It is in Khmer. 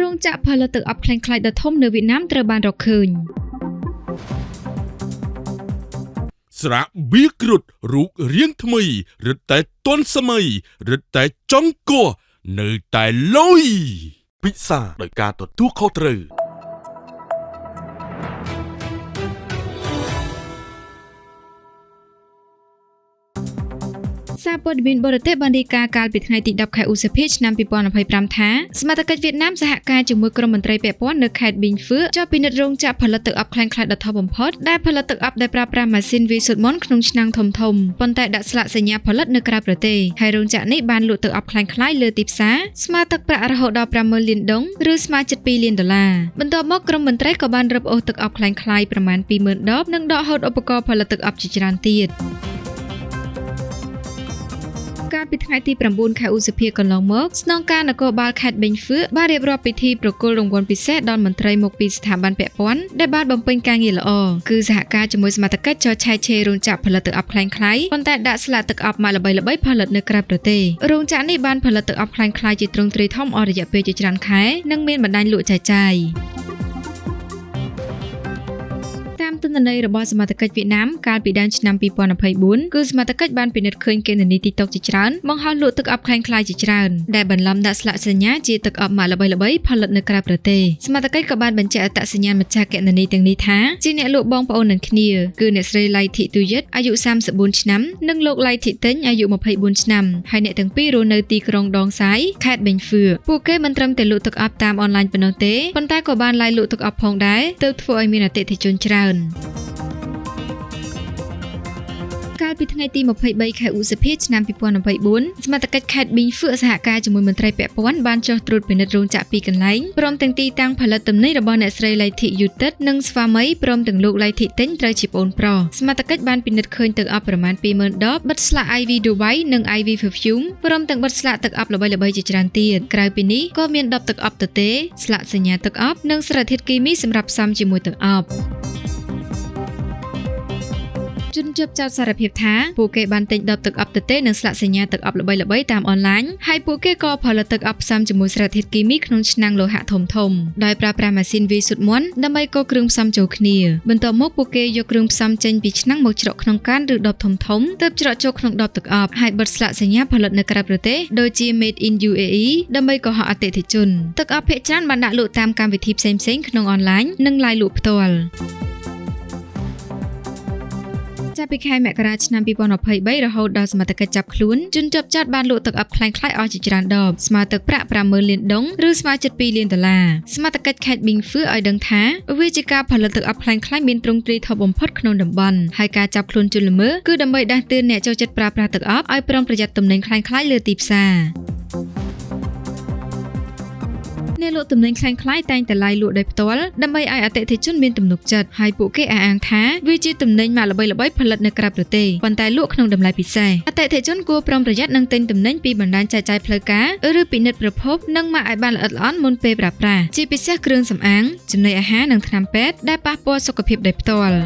រោងចក្រផលិតទឹកអប់ខ្លាំងៗដ៏ធំនៅវៀតណាមត្រូវបានរកឃើញស្រាបៀគ្រុតរូបរាងថ្មីរឹតតែទាន់សម័យរឹតតែចង់គោះនៅតែលុយពិសាដោយការទទួលខុសត្រូវសារព័ត៌មានបរទេសបានរាយការណ៍កាលពីថ្ងៃទី10ខែឧសភាឆ្នាំ2025ថាសមាជិកវៀតណាមសហការជាមួយក្រុមមន្ត្រីពាក់ព័ន្ធនៅខេត្តប៊ីងហ្វឺចុះពិនិត្យរោងចក្រផលិតទឹកអប់ខ្លាំងៗដ៏ធំបំផុតដែលផលិតទឹកអប់ដោយប្រើប្រាស់ម៉ាស៊ីនវាយស៊ុតមុនក្នុងឆ្នាំងធំៗប៉ុន្តែដាក់ស្លាកសញ្ញាផលិតនៅក្រៅប្រទេសហើយរោងចក្រនេះបានលក់ទឹកអប់ខ្លាំងៗលើទីផ្សារស្មើទឹកប្រាក់រហូតដល់ 50,000 លានដុងឬស្មើជិត 2 លានដុល្លារបន្ទាប់មកក្រុមមន្ត្រីក៏បានរឹបអូសទឹកអប់ខ្លាំងៗប្រមាណ 20,000 ដបនិងដកហូតឧបករណ៍ផលិតទឹកអប់ជាច្រើនទៀតកាលពីថ្ងៃទី9ខែឧសភាកន្លងមកស្នងការនគរបាលខេត្តប៊ីងហ្វឺបានរៀបរាប់ពិធីប្រគល់រង្វាន់ពិសេសដល់មន្ត្រីមកពីស្ថាប័នពាក់ព័ន្ធដែលបានបំពេញការងារល្អគឺសហការជាមួយសមាជិកចុះឆែកឆេររោងចក្រផលិតទឹកអប់ខ្លាំងៗប៉ុន្តែដាក់ស្លាកទឹកអប់ម៉ាកល្បីៗផលិតនៅក្រៅប្រទេសរោងចក្រនេះបានផលិតទឹកអប់ខ្លាំងៗជាទ្រង់ទ្រាយធំអស់រយៈពេលជាច្រើនខែនិងមានបណ្ដាញលក់ចែកចាយតាមទិន្នន័យរបស់សមាជិកវៀតណាមកាលពីដើមឆ្នាំ2024គឺសមាជិកបានពិនិត្យឃើញគណនី TikTok ជាច្រើនបង្ហោះលក់ទឹកអប់ខ្លាំងៗជាច្រើនដែលបន្លំដាក់ស្លាកសញ្ញាជាទឹកអប់ម៉ាកល្បីៗផលិតនៅក្រៅប្រទេសសមាជិកក៏បានបញ្ជាក់អត្តសញ្ញាណម្ចាស់គណនីទាំងនេះថាជាអ្នកលក់បងប្អូននឹងគ្នាគឺអ្នកស្រីឡៃធីទូយិតអាយុ34ឆ្នាំនិងលោកឡៃធីតេញអាយុ24ឆ្នាំហើយអ្នកទាំងពីររស់នៅទីក្រុងដងសាយខេត្តប៊ីងហ្វឺពួកគេមិនត្រឹមតែលក់ទឹកអប់តាមអនឡាញប៉ុណ្ណោះទេប៉ុន្តែក៏បានឡាយលក់ទឹកអប់ផងដែរទើបធ្វើឲ្យមានអតិថិជនច្រើនកាលពីថ្ងៃទី23ខែឧសភាឆ្នាំ2024សមាជិកខេត្តប៊ីងហ្វឺសហការជាមួយមន្ត្រីពាក់ព័ន្ធបានចុះត្រួតពិនិត្យរោងចក្រពីរកន្លែងព្រមទាំងទីតាំងផលិតទំនិញរបស់អ្នកស្រីឡៃធីយូទិតនិងស្វាមីព្រមទាំងលោកឡៃធីតេញត្រូវជាប្អូនប្រុសសមាជិកបានពិនិត្យឃើញទឹកអប់ប្រមាណ 20,000 ដបបិទស្លាក IV Dubai និង IV Perfume ព្រមទាំងបិទស្លាកទឹកអប់ល្បីៗជាច្រើនទៀតក្រៅពីនេះក៏មានដបទឹកអប់ទទេស្លាកសញ្ញាទឹកអប់និងសារធាតុគីមីសម្រាប់ផ្សំជាមួយទឹកអប់ជនជាប់ចោទសារភាពថាពួកគេបានទិញដបទឹកអប់ទទេនិងស្លាកសញ្ញាទឹកអប់ល្បីៗតាមអនឡាញហើយពួកគេក៏ផលិតទឹកអប់ផ្សំជាមួយសារធាតុគីមីក្នុងឆ្នាំងលោហៈធំៗដោយប្រើប្រាស់ម៉ាស៊ីនវាយស៊ុតមាន់ដើម្បីកូរគ្រឿងផ្សំចូលគ្នាបន្ទាប់មកពួកគេយកគ្រឿងផ្សំចេញពីឆ្នាំងមកច្រកក្នុងកានឬដបធំៗទើបច្រកចូលក្នុងដបទឹកអប់ហើយបិទស្លាកសញ្ញាផលិតនៅក្រៅប្រទេសដូចជា Made in UAE ដើម្បីកុហកអតិថិជនទឹកអប់ភាគច្រើនបានដាក់លក់តាមកម្មវិធីផ្សេងៗក្នុងអនឡាញនិងឡាយលក់ផ្ទាល់ចាប់ពីខែមករាឆ្នាំ2023រហូតដល់សមាជិកចាប់ខ្លួនជនជាប់ចោទបានលក់ទឹកអប់ខ្លាំងៗអស់ជាច្រើនដបស្មើទឹកប្រាក់ 50,000 លានដុងឬស្មើជិត 2 លានដុល្លារសមាជិកខេត្តប៊ីងហ្វឺឲ្យដឹងថាវាជាការផលិតទឹកអប់ខ្លាំងៗមានទ្រង់ទ្រាយធំបំផុតក្នុងតំបន់ហើយការចាប់ខ្លួនជនល្មើសគឺដើម្បីដាស់តឿនអ្នកចូលចិត្តប្រើប្រាស់ទឹកអប់ឲ្យប្រុងប្រយ័ត្នទំនិញខ្លាំងៗលើទីផ្សារអ្នកលក់ទំនិញខ្លាំងៗតែងតែឡាយលក់ដោយផ្ទាល់ដើម្បីឲ្យអតិថិជនមានទំនុកចិត្តហើយពួកគេអះអាងថាវាជាទំនិញម៉ាកល្បីៗផលិតនៅក្រៅប្រទេសប៉ុន្តែលក់ក្នុងតម្លៃពិសេសអតិថិជនគួរប្រុងប្រយ័ត្ននិងទិញទំនិញពីបណ្ដាញចែកចាយផ្លូវការឬពិនិត្យប្រភពនិងម៉ាកឲ្យបានល្អិតល្អន់មុនពេលប្រើប្រាស់ជាពិសេសគ្រឿងសម្អាងចំណីអាហារនិងថ្នាំពេទ្យដែលប៉ះពាល់សុខភាពដោយផ្ទាល់